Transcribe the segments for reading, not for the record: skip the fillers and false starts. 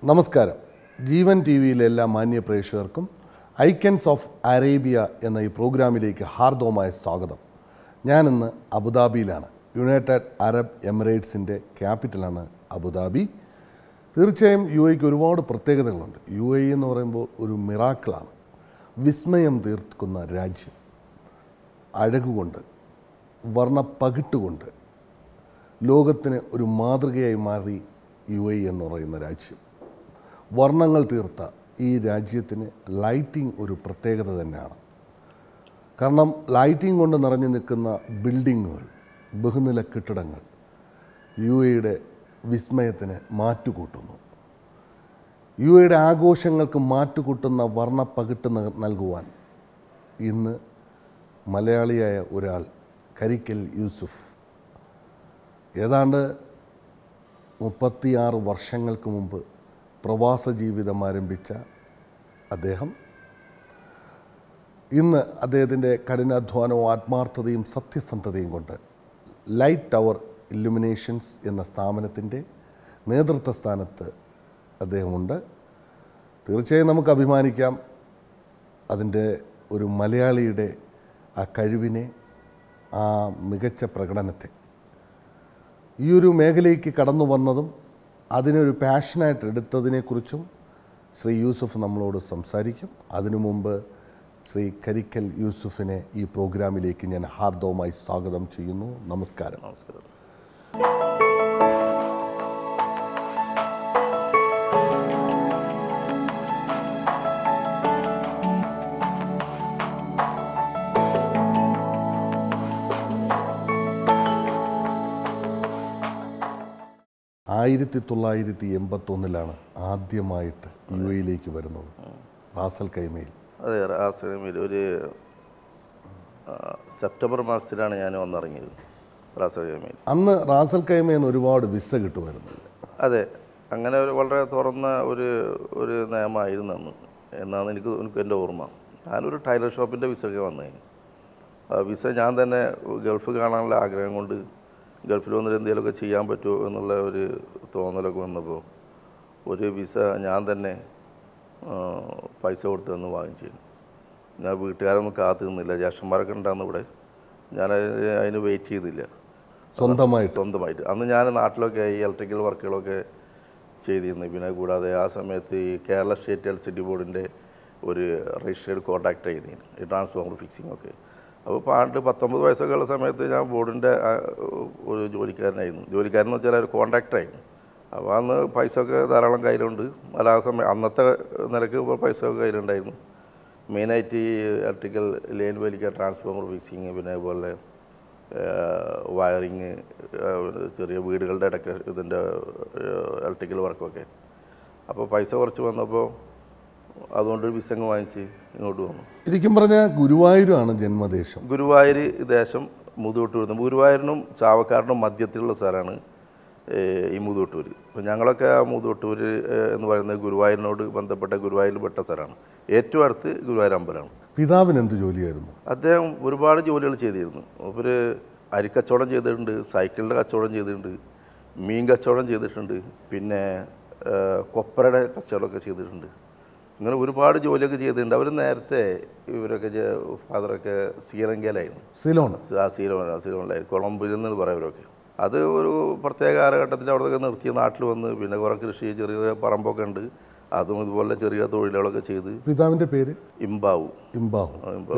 നമസ്കാരം. ജീവൻ ടി വിയിലെ എല്ലാ മാന്യ പ്രേക്ഷകർക്കും ഐക്കൻസ് ഓഫ് അറേബ്യ എന്ന ഈ പ്രോഗ്രാമിലേക്ക് ഹാർദവമായ സ്വാഗതം. ഞാനിന്ന് അബുദാബിയിലാണ്. യുണൈറ്റഡ് അറബ് എമിറേറ്റ്സിൻ്റെ ക്യാപിറ്റലാണ് അബുദാബി. തീർച്ചയായും യു എക്ക് ഒരുപാട് പ്രത്യേകതകളുണ്ട്. യു എ എന്ന് പറയുമ്പോൾ ഒരു മിറാക്കിളാണ്, വിസ്മയം തീർക്കുന്ന രാജ്യം. അഴകുകൊണ്ട്, വർണ്ണപ്പകിട്ടുകൊണ്ട് ലോകത്തിന് ഒരു മാതൃകയായി മാറി യു എ എന്ന് പറയുന്ന രാജ്യം. വർണ്ണങ്ങൾ തീർത്ത ഈ രാജ്യത്തിന് ലൈറ്റിംഗ് ഒരു പ്രത്യേകത തന്നെയാണ്. കാരണം ലൈറ്റിംഗ് കൊണ്ട് നിറഞ്ഞു നിൽക്കുന്ന ബിൽഡിങ്ങുകൾ, ബഹുനില കെട്ടിടങ്ങൾ യു എയുടെ വിസ്മയത്തിന് മാറ്റുകൂട്ടുന്നു. യു എയുടെ ആഘോഷങ്ങൾക്ക് മാറ്റുകൂട്ടുന്ന വർണ്ണപ്പകിട്ട് നൽകുവാൻ ഇന്ന് മലയാളിയായ ഒരാൾ, കരിക്കൽ യൂസുഫ്, ഏതാണ്ട് 36 വർഷങ്ങൾക്ക് മുമ്പ് പ്രവാസ ജീവിതം ആരംഭിച്ച അദ്ദേഹം ഇന്ന് അദ്ദേഹത്തിൻ്റെ കഠിനാധ്വാനവും ആത്മാർത്ഥതയും സത്യസന്ധതയും കൊണ്ട് ലൈറ്റ് ടവർ ഇല്ലുമിനേഷൻസ് എന്ന സ്ഥാപനത്തിൻ്റെ നേതൃത്വ സ്ഥാനത്ത് അദ്ദേഹമുണ്ട്. തീർച്ചയായും നമുക്ക് അഭിമാനിക്കാം അതിൻ്റെ ഒരു മലയാളിയുടെ ആ കഴിവിനെ, ആ മികച്ച പ്രകടനത്തെ. ഈ ഒരു മേഖലയ്ക്ക് കടന്നു വന്നതും അതിനൊരു പാഷനായിട്ട് എടുത്തതിനെക്കുറിച്ചും ശ്രീ യൂസുഫ് നമ്മളോട് സംസാരിക്കും. അതിനു മുമ്പ് ശ്രീ കരിക്കൽ യൂസുഫിനെ ഈ പ്രോഗ്രാമിലേക്ക് ഞാൻ ഹാർദവമായി സ്വാഗതം ചെയ്യുന്നു. നമസ്കാരം. നമസ്കാരം. 1981 ആദ്യമായിട്ട് യു എയിലേക്ക് വരുന്നത്, റാസൽ കൈമയിൽ. അതെ, റാസൽ കൈമയിൽ ഒരു സെപ്റ്റംബർ മാസത്തിലാണ് ഞാൻ വന്നിറങ്ങിയത് റാസൽ കൈമയിൽ. അന്ന് റാസൽ കൈമയിൽ നിന്ന് ഒരുപാട് വിസ കിട്ടുമായിരുന്നില്ല. അതെ, അങ്ങനെ ഒരു വളരെ തുറന്ന ഒരു നിയമമായിരുന്നു അന്ന് എന്നാണ് എനിക്ക് എൻ്റെ ഓർമ്മ. ഞാനൊരു ടൈലർ ഷോപ്പിൻ്റെ വിസയൊക്കെ വന്നതിന് വിസ ഞാൻ തന്നെ ഗൾഫ് കാണാനുള്ള ആഗ്രഹം കൊണ്ട് ഗൾഫിൽ വന്നിട്ട് എന്തെങ്കിലുമൊക്കെ ചെയ്യാൻ പറ്റുമോ എന്നുള്ള ഒരു തോന്നലൊക്കെ വന്നപ്പോൾ ഒരു വിസ ഞാൻ തന്നെ പൈസ കൊടുത്ത് തന്ന് വാങ്ങിച്ചിരുന്നു. ഞാൻ വീട്ടുകാരൊന്നും കാത്തു നിന്നില്ല, ജ്യേഷ്ഠന്മാരൊക്കെ ഉണ്ടാകുന്ന ഇവിടെ, ഞാൻ അതിന് വെയിറ്റ് ചെയ്തില്ല. സ്വന്തമായിട്ട് അന്ന് ഞാൻ നാട്ടിലൊക്കെ ഈ ഇലക്ട്രിക്കൽ വർക്കുകളൊക്കെ ചെയ്തിരുന്നു. പിന്നെ കൂടാതെ ആ സമയത്ത് ഈ കേരള സ്റ്റേറ്റ് ഇലക്ട്രിസിറ്റി ബോർഡിൻ്റെ ഒരു രജിസ്റ്റേർഡ് കോൺട്രാക്ട് ചെയ്തിരുന്നു, ഈ ട്രാൻസ്ഫോമർ ഫിക്സിംഗ് ഒക്കെ. അപ്പോൾ 19 വയസ്സൊക്കെ ഉള്ള സമയത്ത് ഞാൻ ബോർഡിൻ്റെ ഒരു ജോലിക്കാരെന്ന് വെച്ചാൽ ഒരു കോൺട്രാക്ടറായിരുന്നു. അപ്പോൾ അന്ന് പൈസ ഒക്കെ ധാരാളം കയ്യിലുണ്ട്. അല്ല, ആ സമയം അന്നത്തെ നിലക്ക് പൈസ ഒക്കെ കയ്യിലുണ്ടായിരുന്നു. മെയിനായിട്ട് ഈ ഇലക്ട്രിക്കൽ ലൈൻ വലിക്കുക, ട്രാൻസ്ഫോമർ ഫിക്സിങ്, പിന്നെ അതുപോലെ വയറിങ്, ചെറിയ വീടുകളുടെ ഇടയ്ക്ക് ഇതിൻ്റെ ഇലക്ട്രിക്കൽ വർക്കൊക്കെ. അപ്പോൾ പൈസ കുറച്ച് വന്നപ്പോൾ അതുകൊണ്ടൊരു വിസങ്ങ് വാങ്ങിച്ച് ഇങ്ങോട്ട് വന്നു. ശരിക്കും പറഞ്ഞാൽ ഗുരുവായൂരാണ് ജന്മദേശം. ഗുരുവായൂർ ദേശം മുതുവട്ടൂർ. ഗുരുവായൂരിനും ചാവക്കാടിനും മധ്യത്തിലുള്ള സ്ഥലമാണ് ഈ മുതുവട്ടൂർ. അപ്പോൾ ഞങ്ങളൊക്കെ ആ മുതുവട്ടൂർ എന്ന് പറയുന്നത് ഗുരുവായൂരിനോട് ബന്ധപ്പെട്ട ഗുരുവായൂരിൽ പെട്ട സ്ഥലമാണ്. ഏറ്റവും അടുത്ത് ഗുരുവായൂർ അമ്പലമാണ്. പിതാവിന് എന്ത് ജോലിയായിരുന്നു? അദ്ദേഹം ഒരുപാട് ജോലികൾ ചെയ്തിരുന്നു. ഒരു അരിക്കച്ചവടം ചെയ്തിട്ടുണ്ട്, സൈക്കിളിൻ്റെ കച്ചവടം ചെയ്തിട്ടുണ്ട്, മീൻ കച്ചവടം ചെയ്തിട്ടുണ്ട്, പിന്നെ കൊപ്പരയുടെ കച്ചവടമൊക്കെ ചെയ്തിട്ടുണ്ട്. ഇങ്ങനെ ഒരുപാട് ജോലിയൊക്കെ ചെയ്തിട്ടുണ്ട്. അവർ നേരത്തെ ഇവരൊക്കെ ഫാദറൊക്കെ ശ്രീലങ്കയിലായിരുന്നു. സീലോണിലായിരുന്നു, കൊളംബിൽ എന്ന് പറയുന്നവരൊക്കെ. അത് ഒരു പ്രത്യേക കാലഘട്ടത്തിൽ അവിടെയൊക്കെ നിർത്തി നാട്ടിൽ വന്ന് പിന്നെ കുറേ കൃഷി, ചെറിയ പറമ്പൊക്കെ ഉണ്ട്, അതും ഇതുപോലെ ചെറിയ തൊഴിലുകളൊക്കെ ചെയ്ത്. പിതാവിൻ്റെ പേര് ഇംബാവു.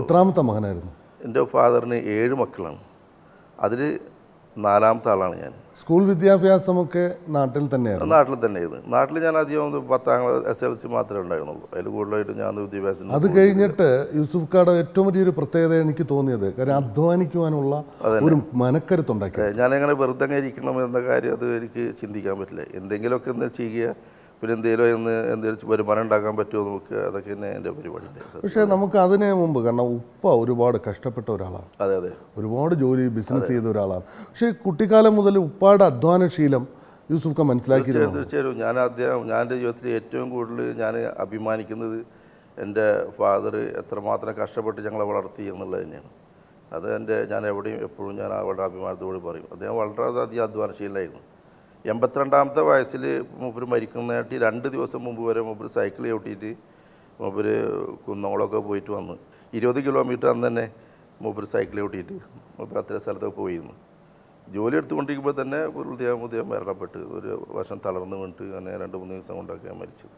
എത്രാമത്തെ മകനായിരുന്നു? എൻ്റെ ഫാദറിന് 7 മക്കളാണ്. അതിൽ 4ാമത്തെ ആളാണ് ഞാൻ. സ്കൂൾ വിദ്യാഭ്യാസമൊക്കെ നാട്ടിൽ തന്നെയായിരുന്നു? നാട്ടിൽ ഞാൻ അധികം 10ാം SLC മാത്രമേ ഉണ്ടായിരുന്നുള്ളൂ. അതിൽ കൂടുതലായിട്ട് ഞാൻ വിദ്യാഭ്യാസം. അത് കഴിഞ്ഞിട്ട് യൂസുഫ് കാടെ ഏറ്റവും വലിയൊരു പ്രത്യേകത എനിക്ക് തോന്നിയത്, കാരണം അധ്വാനിക്കുവാനുള്ള ഒരു മനക്കരുത്തുണ്ടാക്കി. ഞാനെങ്ങനെ വെറുതെ ഇരിക്കണം എന്ന കാര്യം അത് എനിക്ക് ചിന്തിക്കാൻ പറ്റില്ല. എന്തെങ്കിലുമൊക്കെ ഒന്ന് ചെയ്യുക, പിന്നെ എന്തെങ്കിലും വരുമാനം ഉണ്ടാക്കാൻ പറ്റുമോ നമുക്ക്, അതൊക്കെ തന്നെ എൻ്റെ പരിപാടി. പക്ഷേ നമുക്ക് അതിന് മുമ്പ്, കാരണം ഉപ്പ ഒരുപാട് കഷ്ടപ്പെട്ട ഒരാളാണ്. അതെ, ഒരുപാട് ജോലി ബിസിനസ് ചെയ്ത ഒരാളാണ്. പക്ഷേ കുട്ടിക്കാലം മുതൽ ഉപ്പാടെ അധ്വാനശീലം യൂസുഫ് ഖാൻ മനസ്സിലാക്കി. തീർച്ചയായും ഞാൻ എൻ്റെ ജീവിതത്തിൽ ഏറ്റവും കൂടുതൽ ഞാൻ അഭിമാനിക്കുന്നത് എൻ്റെ ഫാദർ എത്രമാത്രം കഷ്ടപ്പെട്ട് ഞങ്ങളെ വളർത്തി എന്നുള്ളത് തന്നെയാണ്. അത് ഞാൻ എവിടെയും എപ്പോഴും ഞാൻ വളരെ അഭിമാനത്തോട് പറയും. അദ്ദേഹം വളരെയധികം അധ്വാനശീലനായിരുന്നു. 82ാമത്തെ വയസ്സിൽ മൂപ്പര് മരിക്കുന്നതായിട്ട് 2 ദിവസം മുമ്പ് വരെ മൂപ്പര് സൈക്കിൾ ചവിട്ടിയിട്ട് മൂപ്പര് കുന്നംകുളമൊക്കെ പോയിട്ട് വന്ന് 20 കിലോമീറ്റർ അന്ന് തന്നെ മൂപ്പര് സൈക്കിൾ ചവിട്ടിയിട്ട് മൂപ്പര് അത്ര സ്ഥലത്തൊക്കെ പോയിരുന്നു. ജോലി എടുത്തുകൊണ്ടിരിക്കുമ്പോൾ തന്നെ ഉദയം മരണപ്പെട്ട് ഒരു വർഷം തളർന്ന് വീണിട്ട് അങ്ങനെ 2-3 ദിവസം കൊണ്ടൊക്കെ മരിച്ചത്.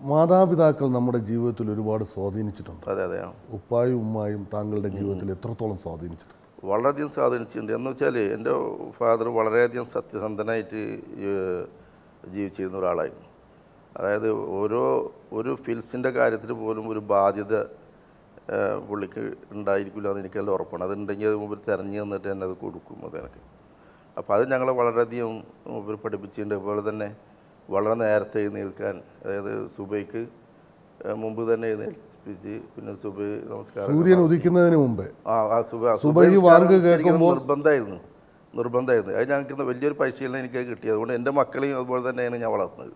മാതാപിതാക്കൾ നമ്മുടെ ജീവിതത്തിൽ ഒരുപാട് സ്വാധീനിച്ചിട്ടുണ്ട്. അതെ അതെ. ഉപ്പായും ഉമ്മായും താങ്കളുടെ ജീവിതത്തിൽ എത്രത്തോളം സ്വാധീനിച്ചിട്ടുണ്ട്? വളരെയധികം സ്വാധീനിച്ചിട്ടുണ്ട്. എന്ന് വെച്ചാൽ എൻ്റെ ഫാദർ വളരെയധികം സത്യസന്ധനായിട്ട് ജീവിച്ചിരുന്ന ഒരാളായിരുന്നു. അതായത് ഒരു ഫിൽസിൻ്റെ കാര്യത്തിൽ പോലും ഒരു ബാധ്യത പുള്ളിക്ക് ഉണ്ടായിരിക്കില്ല എന്ന് എനിക്കെല്ലാം ഉറപ്പാണ്. അതുണ്ടെങ്കിൽ അത് മുമ്പ് തിരഞ്ഞു തന്നിട്ട് തന്നെ അത് കൊടുക്കും അതെനിക്ക്. അപ്പോൾ അത് ഞങ്ങളെ വളരെയധികം മുമ്പ് പഠിപ്പിച്ചിട്ടുണ്ട്. അതുപോലെ തന്നെ വളരെ നേരത്തെ എഴുന്നേൽക്കാൻ, അതായത് സുബൈക്ക് മുമ്പ് തന്നെ എഴുന്നേൽപ്പിച്ച് പിന്നെ സുബൈ നമസ്കാരം സൂര്യൻ ഉദിക്കുന്നതിന് മുമ്പേ നിർബന്ധമായിരുന്നു. അത് ഞങ്ങൾക്ക് വലിയൊരു പരിശീലനം എനിക്ക് കിട്ടി. അതുകൊണ്ട് എൻ്റെ മക്കളെയും അതുപോലെ തന്നെയാണ് ഞാൻ വളർത്തുന്നത്.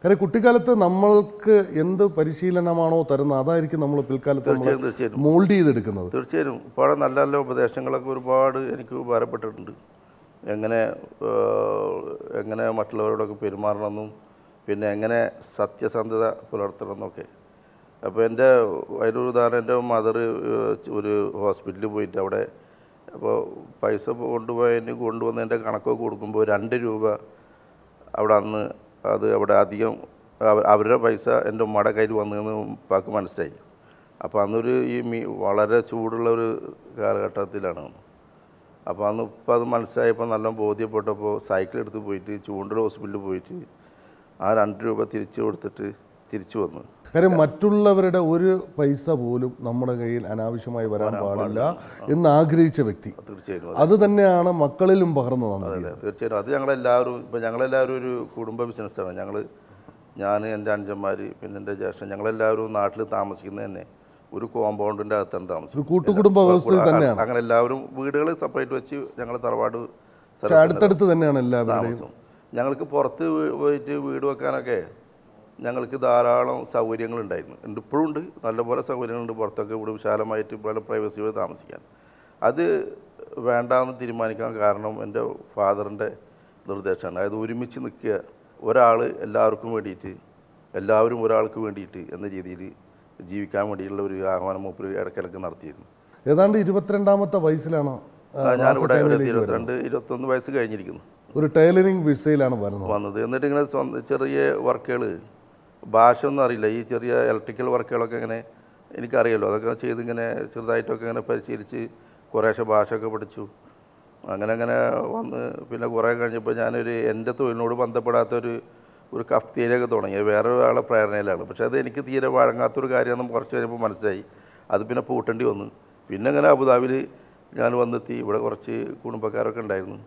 കാര്യം കുട്ടിക്കാലത്ത് നമ്മൾക്ക് എന്ത് പരിശീലനമാണോ തരുന്നത് അതായിരിക്കും നമ്മൾ പിൽക്കാലത്ത് തീർച്ചയായും മോൾഡ് ചെയ്തെടുക്കുന്നത്. തീർച്ചയായും ഇപ്പോൾ നല്ല നല്ല ഉപദേശങ്ങളൊക്കെ ഒരുപാട് എനിക്ക് ഉപകാരപ്പെട്ടിട്ടുണ്ട്. എങ്ങനെ മറ്റുള്ളവരോടൊക്കെ പെരുമാറണമെന്നും പിന്നെ എങ്ങനെ സത്യസന്ധത പുലർത്തണമെന്നൊക്കെ. അപ്പോൾ അതിനൊരു ഉദാഹരണം, എൻ്റെ മദർ ഒരു ഹോസ്പിറ്റലിൽ പോയിട്ട് അവിടെ അപ്പോൾ പൈസ കൊണ്ടുവന്നതിൻ്റെ കണക്കൊക്കെ കൊടുക്കുമ്പോൾ 2 രൂപ അവിടെ അന്ന് അവിടെ അധികം അവരുടെ പൈസ എൻ്റെ ഉമ്മയുടെ കയ്യിൽ വന്നതെന്ന് ഉപ്പാക്ക് മനസ്സിലായി. അപ്പോൾ അന്നൊരു വളരെ ചൂടുള്ള ഒരു കാലഘട്ടത്തിലാണ്. അപ്പോൾ അന്ന് ഉപ്പ അത് മനസ്സിലായപ്പോൾ നല്ല ബോധ്യപ്പെട്ടപ്പോൾ സൈക്കിൾ എടുത്ത് പോയിട്ട് ചൂണ്ടൽ ഹോസ്പിറ്റലിൽ പോയിട്ട് ആ 2 രൂപ തിരിച്ചു കൊടുത്തിട്ട് തിരിച്ചു വന്നു. കാര്യം മറ്റുള്ളവരുടെ ഒരു പൈസ പോലും നമ്മുടെ കയ്യിൽ അനാവശ്യമായി വരാൻ പാടില്ല എന്ന് ആഗ്രഹിച്ച വ്യക്തി. തീർച്ചയായും അത് തന്നെയാണ് മക്കളിലും പകർന്നു തന്നത്. അതെ തീർച്ചയായും. അത് ഞങ്ങളെല്ലാവരും ഒരു കുടുംബ ബിസിനസ്സാണ്. ഞാൻ എൻ്റെ അഞ്ചന്മാർ പിന്നെ എൻ്റെ ജ്യേഷ്ഠൻ ഞങ്ങളെല്ലാവരും നാട്ടിൽ താമസിക്കുന്നത് തന്നെ ഒരു കോമ്പൗണ്ടിൻ്റെ അകത്താണ് താമസിക്കുന്നത്. കൂട്ടുകുടുംബ വ്യവസ്ഥയിൽ തന്നെയാണ്. അങ്ങനെ എല്ലാവരും വീടുകൾ സെപ്പറേറ്റ് വെച്ച് ഞങ്ങൾ തറവാട് അടുത്തടുത്ത് തന്നെയാണ് എല്ലാവരും താമസം. ഞങ്ങൾക്ക് പുറത്ത് പോയിട്ട് വീട് വെക്കാനൊക്കെ ഞങ്ങൾക്ക് ധാരാളം സൗകര്യങ്ങളുണ്ടായിരുന്നു. ഇപ്പോഴും ഉണ്ട്, നല്ലപോലെ സൗകര്യങ്ങളുണ്ട്. പുറത്തൊക്കെ ഇവിടെ വിശാലമായിട്ട് പല പ്രൈവസിയോട് താമസിക്കാൻ. അത് വേണ്ടാന്ന് തീരുമാനിക്കാൻ കാരണം എൻ്റെ ഫാദറിൻ്റെ നിർദ്ദേശമാണ്. അതായത് ഒരുമിച്ച് നിൽക്കുക, ഒരാൾ എല്ലാവർക്കും വേണ്ടിയിട്ട്, എല്ലാവരും ഒരാൾക്ക് വേണ്ടിയിട്ട് എന്ന രീതിയിൽ ജീവിക്കാൻ വേണ്ടിയുള്ള ഒരു ആഹ്വാനം മൂപ്പര് ഇടയ്ക്കിടയ്ക്ക് നടത്തിയിരുന്നു. ഏതാണ്ട് 22ാമത്തെ വയസ്സിലാണ് ഞാനിവിടെ 21 വയസ്സ് കഴിഞ്ഞിരിക്കുന്നു. ഒരു ടൈലറിംഗ് വിസയിലാണ് വന്നത്. എന്നിട്ട് ഇങ്ങനെ ചെറിയ വർക്കുകൾ, ഭാഷ ഒന്നും അറിയില്ല, ഈ ചെറിയ ഇലക്ട്രിക്കൽ വർക്കുകളൊക്കെ ഇങ്ങനെ എനിക്കറിയാമല്ലോ, അതൊക്കെ ചെയ്ത് ഇങ്ങനെ ചെറുതായിട്ടൊക്കെ ഇങ്ങനെ പരിശീലിച്ച് കുറേശ്ശെ ഭാഷയൊക്കെ പഠിച്ചു. അങ്ങനെ വന്ന് പിന്നെ കുറേ കഴിഞ്ഞപ്പോൾ എൻ്റെ തൊഴിലിനോട് ബന്ധപ്പെടാത്തൊരു കഫ്തീരിയൊക്കെ തുടങ്ങി. വേറെ ഒരാളെ പ്രേരണയിലാണ്. പക്ഷേ അത് എനിക്ക് തീരെ വഴങ്ങാത്തൊരു കാര്യമെന്ന് കുറച്ച് കഴിഞ്ഞപ്പോൾ മനസ്സിലായി. അത് പിന്നെ പൂട്ടേണ്ടി വന്നു. പിന്നെ അങ്ങനെ അബുദാബിയിൽ ഞാൻ വന്നെത്തി. ഇവിടെ കുറച്ച് കുടുംബക്കാരൊക്കെ ഉണ്ടായിരുന്നു.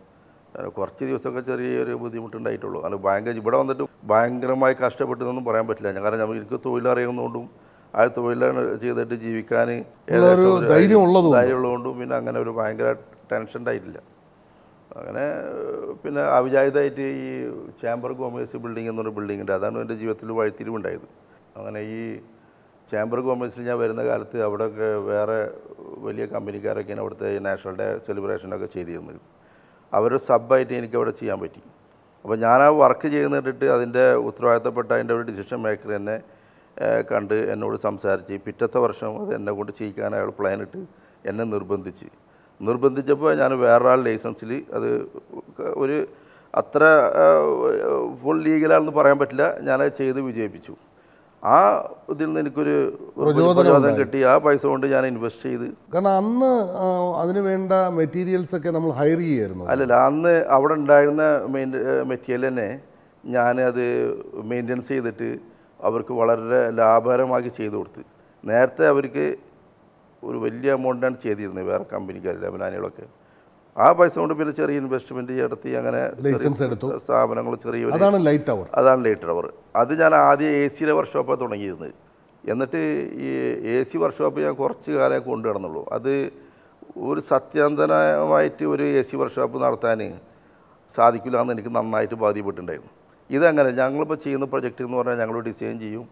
കുറച്ച് ദിവസമൊക്കെ ചെറിയൊരു ബുദ്ധിമുട്ടുണ്ടായിട്ടുള്ളൂ. അത് ഇവിടെ വന്നിട്ട് ഭയങ്കരമായി കഷ്ടപ്പെട്ടെന്നൊന്നും പറയാൻ പറ്റില്ല. കാരണം എനിക്ക് തൊഴിലറിയുന്നതുകൊണ്ടും ആ തൊഴിലാണ് ചെയ്തിട്ട് ജീവിക്കാൻ ധൈര്യമുള്ളതുകൊണ്ടും പിന്നെ അങ്ങനെ ഒരു ഭയങ്കര ടെൻഷൻ ഉണ്ടായിട്ടില്ല. അങ്ങനെ പിന്നെ അവിചാരിതമായിട്ട് ഈ ചേംബർ കൊമേഴ്സ് ബിൽഡിംഗ് എന്നൊരു ബിൽഡിംഗ് ഉണ്ട്. അതാണ് എൻ്റെ ജീവിതത്തിൽ വഴിത്തിരിവുണ്ടായത്. അങ്ങനെ ഈ ചേംബർ കൊമേഴ്സിൽ ഞാൻ വരുന്ന കാലത്ത് അവിടെയൊക്കെ വേറെ വലിയ കമ്പനിക്കാരൊക്കെയാണ് അവിടുത്തെ നാഷണൽ ഡേ സെലിബ്രേഷനൊക്കെ ചെയ്തിരുന്നത്. അവരുടെ സബ്ബായിട്ട് എനിക്കവിടെ ചെയ്യാൻ പറ്റി. അപ്പോൾ ഞാൻ ആ വർക്ക് ചെയ്യുന്നിട്ട് അതിൻ്റെ ഉത്തരവാദിത്തപ്പെട്ട അതിൻ്റെ ഒരു ഡിസിഷൻ മേക്കർ എന്നെ കണ്ട് എന്നോട് സംസാരിച്ച് പിറ്റത്തെ വർഷം അത് എന്നെ കൊണ്ട് ചെയ്യിക്കാൻ അയാൾ പ്ലാനിട്ട് എന്നെ നിർബന്ധിച്ചപ്പോൾ ഞാൻ വേറൊരാൾ ലൈസൻസിൽ അത് ഒരു അത്ര ഫുൾ ലീഗലാണെന്ന് പറയാൻ പറ്റില്ല, ഞാനത് ചെയ്ത് വിജയിപ്പിച്ചു. ആ ഇതിൽ നിന്ന് എനിക്കൊരു പ്രചോദനം കിട്ടി. ആ പൈസ കൊണ്ട് ഞാൻ ഇൻവെസ്റ്റ് ചെയ്ത്. കാരണം അന്ന് അതിന് വേണ്ട മെറ്റീരിയൽസ് ഒക്കെ നമ്മൾ ഹയർ ചെയ്യായിരുന്നു. അല്ലല്ല, അന്ന് അവിടെ ഉണ്ടായിരുന്ന മെറ്റീരിയൽ തന്നെ ഞാനത് മെയിൻ്റെനൻസ് ചെയ്തിട്ട് അവർക്ക് വളരെ ലാഭകരമാക്കി ചെയ്തു കൊടുത്ത്. നേരത്തെ അവർക്ക് ഒരു വലിയ എമൗണ്ടാണ് ചെയ്തിരുന്നത് വേറെ കമ്പനിക്കാർ ലെബനാനികളൊക്കെ. ആ പൈസ കൊണ്ട് പിന്നെ ചെറിയ ഇൻവെസ്റ്റ്മെൻറ്റ് നടത്തി അങ്ങനെ സ്ഥാപനങ്ങൾ അതാണ് ലൈറ്റ് ടവർ. അത് ഞാൻ ആദ്യം AC വർക്ക്ഷോപ്പാണ് തുടങ്ങിയിരുന്നത്. എന്നിട്ട് ഈ AC വർക്ക്ഷോപ്പ് ഞാൻ കുറച്ച് കാലം കൊണ്ടു നടന്നുള്ളൂ. അത് ഒരു സത്യസന്ധമായിട്ട് ഒരു AC വർക്ക്ഷോപ്പ് നടത്താൻ സാധിക്കില്ല എന്ന് എനിക്ക് നന്നായിട്ട് ബാധ്യപ്പെട്ടിട്ടുണ്ടായിരുന്നു. ഇതങ്ങനെ ഞങ്ങളിപ്പോൾ ചെയ്യുന്ന പ്രൊജക്റ്റ് എന്ന് പറഞ്ഞാൽ ഞങ്ങൾ ഡിസൈൻ ചെയ്യും,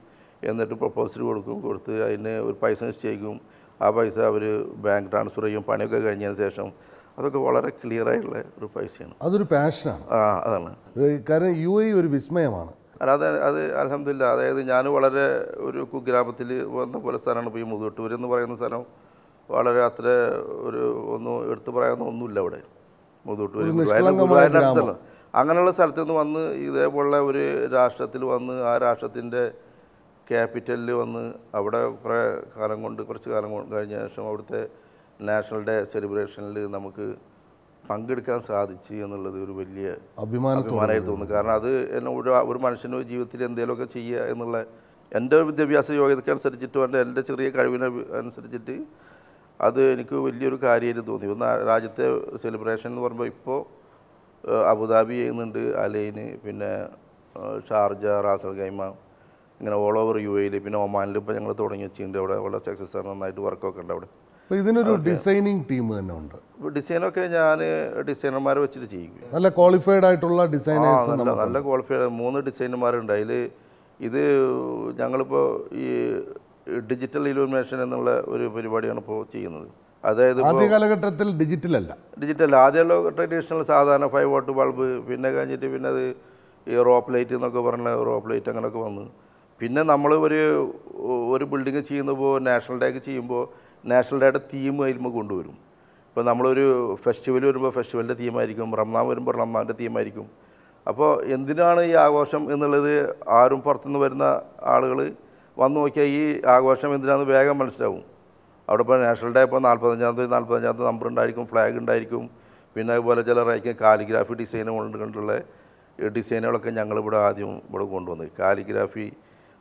എന്നിട്ട് പ്രൊപ്പോസൽ കൊടുത്ത് അതിന് ഒരു പൈസ നിശ്ചയിക്കും. ആ പൈസ അവർ ബാങ്ക് ട്രാൻസ്ഫർ ചെയ്യും. പണിയൊക്കെ കഴിഞ്ഞതിന് ശേഷം അതൊക്കെ വളരെ ക്ലിയറായിട്ടുള്ള ഒരു പൈസയാണ്. അതൊരു പാഷനാണ്. അതാണ് കാരണം UAE ഒരു വിസ്മയമാണ്. അല്ലാതെ അത് അൽഹംദുലില്ലാ, അതായത് ഞാൻ വളരെ ഒരു കുഗ്രാമത്തിൽ വന്ന പോലെ സ്ഥലമാണ് ഇപ്പോൾ ഈ മുതുവട്ടൂർ എന്ന് പറയുന്ന സ്ഥലം. വളരെ അത്ര ഒരു ഒന്നും എടുത്തു പറയാവുന്ന ഒന്നുമില്ല അവിടെ. മുതുവട്ടൂർ ഗുരുവായൂരിനടുത്തല്ല. അങ്ങനെയുള്ള സ്ഥലത്ത് നിന്ന് വന്ന് ഇതേപോലുള്ള ഒരു രാഷ്ട്രത്തിൽ വന്ന് ആ രാഷ്ട്രത്തിൻ്റെ ക്യാപിറ്റലിൽ വന്ന് അവിടെ കുറച്ച് കാലം കഴിഞ്ഞ ശേഷം അവിടുത്തെ നാഷണൽ ഡേ സെലിബ്രേഷനിൽ നമുക്ക് പങ്കെടുക്കാൻ സാധിച്ചു എന്നുള്ളത് ഒരു വലിയ അഭിമാനമായിട്ട് തോന്നുന്നു. കാരണം അത് എന്നെ ഒരു മനുഷ്യൻ്റെ ജീവിതത്തിൽ എന്തെങ്കിലുമൊക്കെ ചെയ്യുക എന്നുള്ള എൻ്റെ വിദ്യാഭ്യാസ യോഗ്യതയ്ക്കനുസരിച്ചിട്ടും എൻ്റെ ചെറിയ കഴിവിനെ അനുസരിച്ചിട്ട് അത് എനിക്ക് വലിയൊരു കാര്യമായിട്ട് തോന്നി. ഒന്ന് രാജ്യത്തെ സെലിബ്രേഷൻ എന്ന് പറയുമ്പോൾ ഇപ്പോൾ അബുദാബി ചെയ്യുന്നുണ്ട്, അലൈന്, പിന്നെ ഷാർജ, റാസൽ ഖൈമ, ഇങ്ങനെ ഓൾ ഓവർ UAE, പിന്നെ ഒമാനിൽ ഇപ്പോൾ ഞങ്ങൾ തുടങ്ങി വെച്ചിട്ടുണ്ട്. അവിടെ വളരെ സക്സസ് ആണ്, നന്നായിട്ട് വർക്കൊക്കെ ഉണ്ട് അവിടെ. അപ്പോൾ ഇതിനൊരു ഡിസൈനിങ് ടീം തന്നെ ഉണ്ട്. ഡിസൈനൊക്കെ ഞാൻ ഡിസൈനർമാരെ വെച്ചിട്ട് ചെയ്യും. നല്ല ക്വാളിഫൈഡ് ആയിട്ടുള്ള ഡിസൈനേഴ്സ്, നല്ല ക്വാളിഫൈഡ് 3 ഡിസൈനർമാരുണ്ട്. അതിൽ ഇത് ഞങ്ങളിപ്പോൾ ഈ ഡിജിറ്റൽ ഇലുമിനേഷൻ എന്നുള്ള ഒരു പരിപാടിയാണ് ഇപ്പോൾ ചെയ്യുന്നത്. അതായത് ആദ്യ കാലഘട്ടത്തിൽ ഡിജിറ്റൽ ആദ്യമല്ലോ ട്രഡീഷണൽ സാധാരണ 5 വാട്ട് ബൾബ്, പിന്നെ കഴിഞ്ഞിട്ട് പിന്നെ അത് ഈ റോപ്പ് ലൈറ്റ് എന്നൊക്കെ പറഞ്ഞ റോപ്പ് ലൈറ്റ് അങ്ങനെയൊക്കെ വന്നു. പിന്നെ നമ്മൾ ഒരു ബിൽഡിങ് ചെയ്യുമ്പോൾ നാഷണൽ ഡേക്ക് ചെയ്യുമ്പോൾ നാഷണൽ ഡേയുടെ തീം അതിൽ കൊണ്ടുവരും. ഇപ്പോൾ നമ്മളൊരു ഫെസ്റ്റിവൽ വരുമ്പോൾ ഫെസ്റ്റിവലിൻ്റെ തീമായിരിക്കും, റംസാൻ വരുമ്പോൾ റംസാൻ്റെ തീമായിരിക്കും. അപ്പോൾ എന്തിനാണ് ഈ ആഘോഷം എന്നുള്ളത് ആരും പുറത്തുനിന്ന് വരുന്ന ആളുകൾ വന്നു നോക്കിയാൽ ഈ ആഘോഷം എന്തിനാണെന്ന് വേഗം മനസ്സിലാവും. അവിടെ ഇപ്പോൾ നാഷണൽ ഡേ ഇപ്പോൾ 45ാമത്തെ നമ്പർ ഉണ്ടായിരിക്കും, ഫ്ലാഗ് ഉണ്ടായിരിക്കും. പിന്നെ അതുപോലെ ചിലരായിരിക്കും കാലിഗ്രാഫി ഡിസൈൻ കൊണ്ടുള്ള ഡിസൈനുകളൊക്കെ ഞങ്ങളിവിടെ ആദ്യം ഇവിടെ കൊണ്ടുവന്നത്.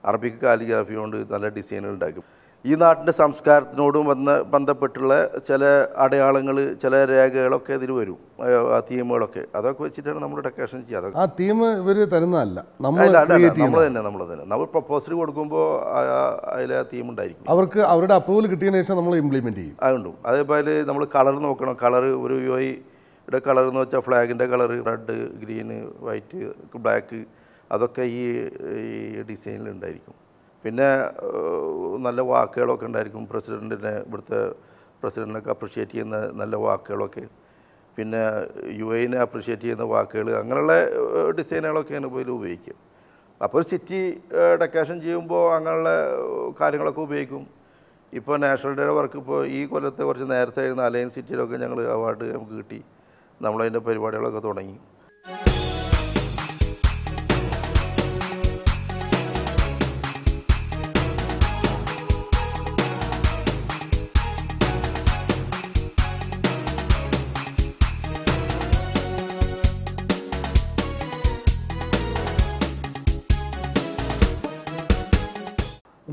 അറബിക് കാലിഗ്രാഫി കൊണ്ട് നല്ല ഡിസൈനുകൾ ഉണ്ടാക്കും. ഈ നാട്ടിൻ്റെ സംസ്കാരത്തിനോടും ബന്ധപ്പെട്ടുള്ള ചില അടയാളങ്ങൾ, ചില രേഖകളൊക്കെ ഇതിൽ വരും, ആ തീമുകളൊക്കെ. അതൊക്കെ വെച്ചിട്ടാണ് നമ്മൾ ഡെക്കറേഷൻ ചെയ്യുക. ആ തീം ഇവർ തരുന്നതല്ല, നമ്മൾ തന്നെ നമ്മൾ പ്രപ്പോസൽ കൊടുക്കുമ്പോൾ അതിൽ ആ തീം ഉണ്ടായിരിക്കും. അവർക്ക് അവരുടെ അപ്രൂവൽ കിട്ടിയതിന് ശേഷം നമ്മൾ ഇംപ്ലിമെൻറ്റ് ചെയ്യും. അതുകൊണ്ടും അതേപോലെ നമ്മൾ കളർ നോക്കണം. കളർ ഒരു UAE കളർ എന്ന് വെച്ചാൽ ഫ്ലാഗിൻ്റെ colour red, green, white, black, അതൊക്കെ ഈ ഡിസൈനിൽ ഉണ്ടായിരിക്കും. പിന്നെ നല്ല വാക്കുകളൊക്കെ ഉണ്ടായിരിക്കും. ഇവിടുത്തെ പ്രസിഡൻറ്റിനൊക്കെ അപ്രിഷ്യേറ്റ് ചെയ്യുന്ന നല്ല വാക്കുകളൊക്കെ, പിന്നെ UAE അപ്രിഷ്യേറ്റ് ചെയ്യുന്ന വാക്കുകൾ, അങ്ങനെയുള്ള ഡിസൈനുകളൊക്കെയാണ് ഇപ്പോൾ ഇതിൽ ഉപയോഗിക്കുക. അപ്പോൾ സിറ്റി ഡെക്കറേഷൻ ചെയ്യുമ്പോൾ അങ്ങനെയുള്ള കാര്യങ്ങളൊക്കെ ഉപയോഗിക്കും. ഇപ്പോൾ നാഷണൽ ഡേയുടെ വർക്ക് ഇപ്പോൾ ഈ കൊല്ലത്തെ കുറച്ച് നേരത്തെ ആയിരുന്നു. അലൈൻ സിറ്റിയിലൊക്കെ ഞങ്ങൾ അവാർഡ് നമുക്ക് കിട്ടി. നമ്മളതിൻ്റെ പരിപാടികളൊക്കെ തുടങ്ങി.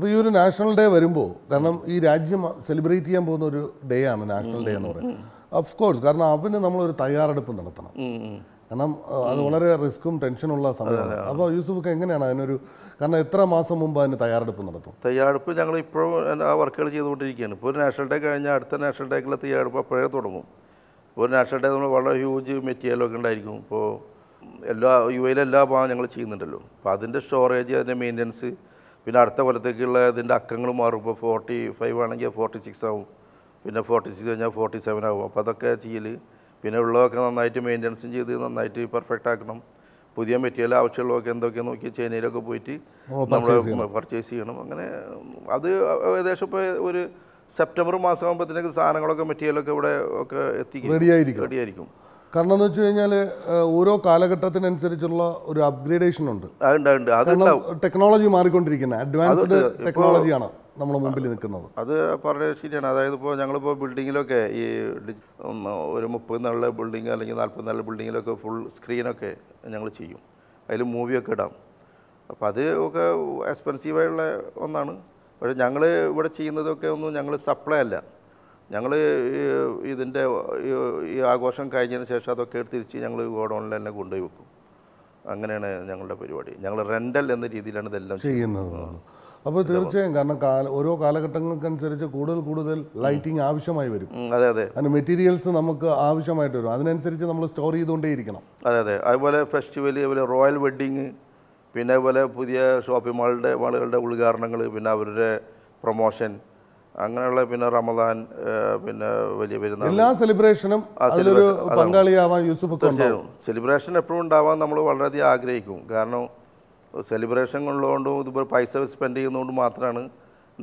അപ്പോൾ ഈ ഒരു നാഷണൽ ഡേ വരുമ്പോൾ, കാരണം ഈ രാജ്യം സെലിബ്രേറ്റ് ചെയ്യാൻ പോകുന്ന ഒരു ഡേ ആണ് നാഷണൽ ഡേ എന്ന് പറയുന്നത്. ഓഫ് കോഴ്സ്, കാരണം അതിന് നമ്മളൊരു തയ്യാറെടുപ്പ് നടത്തണം. കാരണം അത് വളരെ റിസ്ക്കും ടെൻഷനുള്ള സമയമാണ്. അപ്പോൾ യൂസുഫ് എങ്ങനെയാണ് അതിനൊരു, കാരണം എത്ര മാസം മുമ്പ് അതിന് തയ്യാറെടുപ്പ് നടത്തും? തയ്യാറെടുപ്പ് ഞങ്ങൾ ഇപ്പോഴും ആ വർക്കുകൾ ചെയ്തുകൊണ്ടിരിക്കുകയാണ്. ഇപ്പോൾ ഒരു നാഷണൽ ഡേ കഴിഞ്ഞാൽ അടുത്ത നാഷണൽ ഡേക്കുള്ള തയ്യാറെടുപ്പ് അപ്പോഴേ തുടങ്ങും. ഒരു നാഷണൽ ഡേ നമ്മൾ വളരെ ഹ്യൂജ് മെറ്റീരിയലൊക്കെ ഉണ്ടായിരിക്കും. ഇപ്പോൾ UAE എല്ലാ ഭാഗം ഞങ്ങൾ ചെയ്യുന്നുണ്ടല്ലോ. അപ്പോൾ അതിൻ്റെ സ്റ്റോറേജ്, അതിൻ്റെ മെയിൻ്റനൻസ്, പിന്നെ അടുത്ത കൊല്ലത്തേക്കുള്ള ഇതിൻ്റെ അക്കങ്ങൾ മാറും. ഇപ്പോൾ 45 ആണെങ്കിൽ 46 ആവും, പിന്നെ 46 കഴിഞ്ഞാൽ 47 ആവും. അപ്പോൾ അതൊക്കെ ചെയ്യൽ, പിന്നെ ഉള്ളതൊക്കെ നന്നായിട്ട് മെയിൻ്റനൻസും ചെയ്ത് നന്നായിട്ട് പെർഫെക്റ്റ് ആക്കണം. പുതിയ മെറ്റീരിയൽ ആവശ്യമുള്ളതൊക്കെ എന്തൊക്കെ നോക്കി ചൈനയിലൊക്കെ പോയിട്ട് നമ്മൾ പർച്ചേസ് ചെയ്യണം. അങ്ങനെ അത് ഏകദേശം ഇപ്പോൾ ഒരു സെപ്റ്റംബർ മാസം ആകുമ്പോഴത്തേക്ക് സാധനങ്ങളൊക്കെ മെറ്റീരിയലൊക്കെ ഇവിടെ ഒക്കെ റെഡിയായിരിക്കും. കാരണം എന്ന് വെച്ച് കഴിഞ്ഞാൽ ഓരോ കാലഘട്ടത്തിനനുസരിച്ചുള്ള ഒരു അപ്ഗ്രേഡേഷൻ ഉണ്ട്. ടെക്നോളജി മാറിക്കൊണ്ടിരിക്കുന്നത്, അഡ്വാൻസ്ഡ് ടെക്നോളജിയാണ് നമ്മുടെ മുമ്പിൽ നിൽക്കുന്നത്. അത് പറഞ്ഞത് ശരിയാണ്. അതായത് ഇപ്പോൾ ഞങ്ങളിപ്പോൾ ബിൽഡിങ്ങിലൊക്കെ ഈ ഒരു 30 നില ബിൽഡിങ് അല്ലെങ്കിൽ 40 നില ബിൽഡിങ്ങിലൊക്കെ ഫുൾ സ്ക്രീനൊക്കെ ഞങ്ങൾ ചെയ്യും. അതിൽ മൂവിയൊക്കെ ഇടാം. അപ്പോൾ അത് ഒക്കെ എക്സ്പെൻസീവായുള്ള ഒന്നാണ്. പക്ഷേ ഞങ്ങൾ ഇവിടെ ചെയ്യുന്നതൊക്കെ ഒന്നും ഞങ്ങൾ സപ്ലൈ അല്ല. ഞങ്ങൾ ഇതിൻ്റെ ഈ ആഘോഷം കഴിഞ്ഞതിന് ശേഷം അതൊക്കെ തിരിച്ച് ഞങ്ങൾ ഗോഡൗണിൽ തന്നെ കൊണ്ടുപോയി വെക്കും. അങ്ങനെയാണ് ഞങ്ങളുടെ പരിപാടി. ഞങ്ങൾ റെൻ്റൽ എന്ന രീതിയിലാണ് ഇതെല്ലാം ചെയ്യുന്നത്. അപ്പോൾ തീർച്ചയായും, കാരണം ഓരോ കാലഘട്ടങ്ങൾക്കനുസരിച്ച് കൂടുതൽ ലൈറ്റിംഗ് ആവശ്യമായി വരും. അതെ, അതിന് മെറ്റീരിയൽസ് നമുക്ക് ആവശ്യമായിട്ട് വരും. അതിനനുസരിച്ച് നമ്മൾ സ്റ്റോർ ചെയ്തുകൊണ്ടേയിരിക്കണം. അതെ. അതുപോലെ ഫെസ്റ്റിവൽ, അതുപോലെ റോയൽ വെഡ്ഡിങ്, പിന്നെ അതുപോലെ പുതിയ ഷോപ്പിംഗ് മാളുകളുടെ ഉദ്ഘാടനങ്ങൾ, പിന്നെ അവരുടെ പ്രൊമോഷൻ, അങ്ങനെയുള്ള പിന്നെ റമദാൻ, പിന്നെ വലിയ പെരുന്നാൾ, എല്ലാ സെലിബ്രേഷനും അതിലൊരു പങ്കാളിയാവാൻ യൂസുഫൊക്കെ തീർച്ചയായും സെലിബ്രേഷൻ എപ്പോഴും ഉണ്ടാവാൻ നമ്മൾ വളരെയധികം ആഗ്രഹിക്കും. കാരണം സെലിബ്രേഷൻ ഉള്ളതുകൊണ്ടും ഇതുപോലെ പൈസ സ്പെൻഡ് ചെയ്യുന്നതുകൊണ്ട് മാത്രമാണ്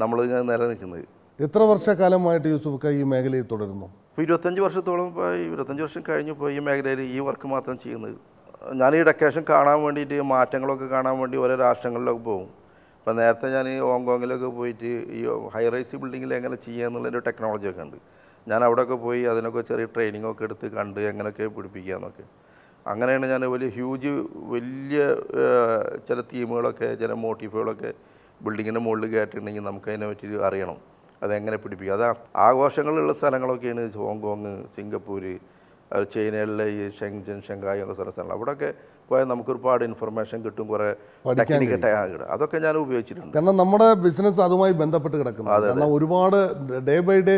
നമ്മൾ ഇങ്ങനെ നിലനിൽക്കുന്നത്. എത്ര വർഷക്കാലമായിട്ട് യൂസുഫ് ഈ മേഖലയിൽ തുടരുന്നു? ഇപ്പോൾ 25 വർഷത്തോളം, ഇപ്പോൾ 25 വർഷം കഴിഞ്ഞു ഇപ്പോൾ ഈ മേഖലയിൽ ഈ വർക്ക് മാത്രം ചെയ്യുന്നത്. ഞാൻ ഈ ഡെക്കറേഷൻ കാണാൻ വേണ്ടിയിട്ട്, മാറ്റങ്ങളൊക്കെ കാണാൻ വേണ്ടി ഓരോ രാഷ്ട്രങ്ങളിലൊക്കെ പോകും. ഇപ്പോൾ നേരത്തെ ഞാൻ ഈ ഹോങ്കോങ്ങിലൊക്കെ പോയിട്ട് ഈ ഹൈ റൈസ് ബിൽഡിങ്ങിൽ എങ്ങനെ ചെയ്യുക എന്നുള്ളൊരു ടെക്നോളജിയൊക്കെ ഉണ്ട്. ഞാൻ അവിടെയൊക്കെ പോയി അതിനൊക്കെ ചെറിയ ട്രെയിനിങ്ങൊക്കെ എടുത്ത് കണ്ട് എങ്ങനെയൊക്കെ പിടിപ്പിക്കുക എന്നൊക്കെ. അങ്ങനെയാണ് ഞാൻ വലിയ ചില തീമുകളൊക്കെ, ചില മോട്ടീഫുകളൊക്കെ ബിൽഡിങ്ങിൻ്റെ മുകളിൽ കേട്ടിട്ടുണ്ടെങ്കിൽ നമുക്കതിനെ പറ്റി അറിയണം, അതെങ്ങനെ പിടിപ്പിക്കുക. അത് ആഘോഷങ്ങളുള്ള സ്ഥലങ്ങളൊക്കെയാണ് ഹോങ്കോങ്, സിംഗപ്പൂർ, ചൈനയിലെ ഈ ഷെങ്ജൻ, ഷെങ്കായ് എന്ന സ്ഥലങ്ങൾ. അവിടെയൊക്കെ പോയാൽ നമുക്കൊരുപാട് ഇൻഫർമേഷൻ കിട്ടും, കുറേ ടെക്നിക്കൽ അതൊക്കെ ഞാൻ ഉപയോഗിച്ചിട്ടുണ്ട്. കാരണം നമ്മുടെ ബിസിനസ് അതുമായി ബന്ധപ്പെട്ട് കിടക്കുന്നു. കാരണം ഒരുപാട് ഡേ ബൈ ഡേ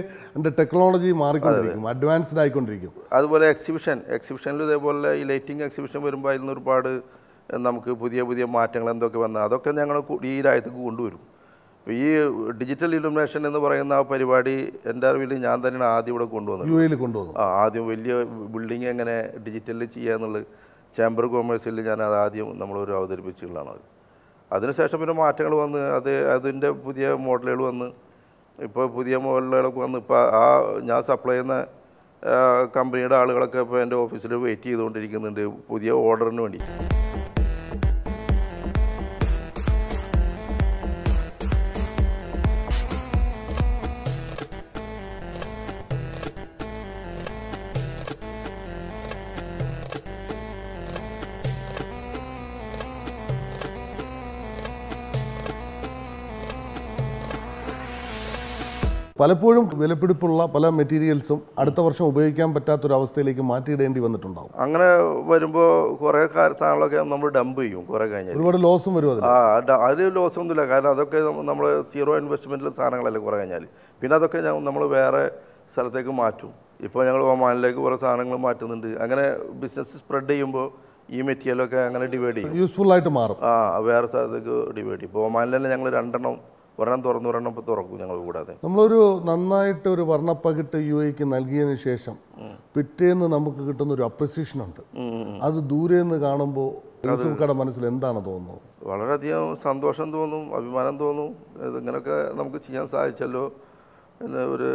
ടെക്നോളജി മാറിക്കൊണ്ടിരിക്കും, അഡ്വാൻസ്ഡ് ആയിക്കൊണ്ടിരിക്കും. അതുപോലെ എക്സിബിഷനിൽ ഇതേപോലെ ഈ ലൈറ്റിംഗ് എക്സിബിഷൻ വരുമ്പോൾ അതിൽ നിന്ന് ഒരുപാട് നമുക്ക് പുതിയ മാറ്റങ്ങൾ എന്തൊക്കെ വന്നാൽ അതൊക്കെ ഞങ്ങൾ ഈ രാജ്യത്തേക്ക് കൊണ്ടുവരും. ഈ ഡിജിറ്റൽ ഇലുമിനേഷൻ എന്ന് പറയുന്ന ആ പരിപാടി എൻ്റെ അറിവിൽ ഞാൻ തന്നെയാണ് ആദ്യം ഇവിടെ കൊണ്ടുവന്നത്. ആദ്യം വലിയ ബിൽഡിങ് എങ്ങനെ ഡിജിറ്റലിൽ ചെയ്യുക എന്നുള്ളത് ചേംബർ കൊമേഴ്സിൽ ഞാൻ അത് ആദ്യം നമ്മളൊരു അവതരിപ്പിച്ചുള്ളതാണ്. അതിനുശേഷം പിന്നെ മാറ്റങ്ങൾ വന്ന് അതിൻ്റെ പുതിയ മോഡലുകൾ വന്ന്, ഇപ്പോൾ പുതിയ മോഡലുകളൊക്കെ വന്ന് ഇപ്പോൾ ഞാൻ സപ്ലൈ ചെയ്യുന്ന കമ്പനിയുടെ ആളുകളൊക്കെ ഇപ്പോൾ എൻ്റെ ഓഫീസിൽ വെയിറ്റ് ചെയ്തുകൊണ്ടിരിക്കുന്നുണ്ട് പുതിയ ഓർഡറിന് വേണ്ടി. പലപ്പോഴും വിലപിടിപ്പുള്ള പല മെറ്റീരിയൽസും അടുത്ത വർഷം ഉപയോഗിക്കാൻ പറ്റാത്തൊരവസ്ഥയിലേക്ക് മാറ്റിയിടേണ്ടി വന്നിട്ടുണ്ടാവും. അങ്ങനെ വരുമ്പോൾ കുറേ സാധനങ്ങളൊക്കെ നമ്മൾ ഡംപ് ചെയ്യും. കുറേ കഴിഞ്ഞാൽ ഒരുപാട് ലോസും വരും. അതിൽ ലോസൊന്നുമില്ല, കാരണം അതൊക്കെ നമ്മൾ സീറോ ഇൻവെസ്റ്റ്മെൻറ്റിലെ സാധനങ്ങളല്ലേ കുറേ കഴിഞ്ഞാൽ. പിന്നെ അതൊക്കെ നമ്മൾ വേറെ സ്ഥലത്തേക്ക് മാറ്റും. ഇപ്പോൾ ഞങ്ങൾ ഒമാനിലേക്ക് കുറേ സാധനങ്ങൾ മാറ്റുന്നുണ്ട്. അങ്ങനെ ബിസിനസ് സ്പ്രെഡ് ചെയ്യുമ്പോൾ ഈ മെറ്റീരിയലൊക്കെ അങ്ങനെ ഡിവൈഡ് ചെയ്യും, യൂസ്ഫുൾ ആയിട്ട് മാറും. വേറെ സ്ഥലത്തേക്ക് ഡിവൈഡ് ചെയ്യും. ഇപ്പോൾ ഒമാനിൽ തന്നെ ഞങ്ങൾ 2 ഒരെണ്ണം തുറന്ന് ഒരെണ്ണം ഇപ്പോൾ തുറക്കും ഞങ്ങൾ. കൂടാതെ നമ്മളൊരു നന്നായിട്ട് ഒരു വർണ്ണപ്പകിട്ട് UAE നൽകിയതിന് ശേഷം പിറ്റേന്ന് നമുക്ക് കിട്ടുന്ന ഒരു അപ്രിസിയേഷൻ ഉണ്ട്. അത് ദൂരെ നിന്ന് കാണുമ്പോൾ യൂസുഫ്ക്കയുടെ മനസ്സിൽ എന്താണ് തോന്നുന്നത്? വളരെയധികം സന്തോഷം തോന്നും, അഭിമാനം തോന്നും. ഇങ്ങനെയൊക്കെ നമുക്ക് ചെയ്യാൻ സാധിച്ചല്ലോ എന്ന് ഒരു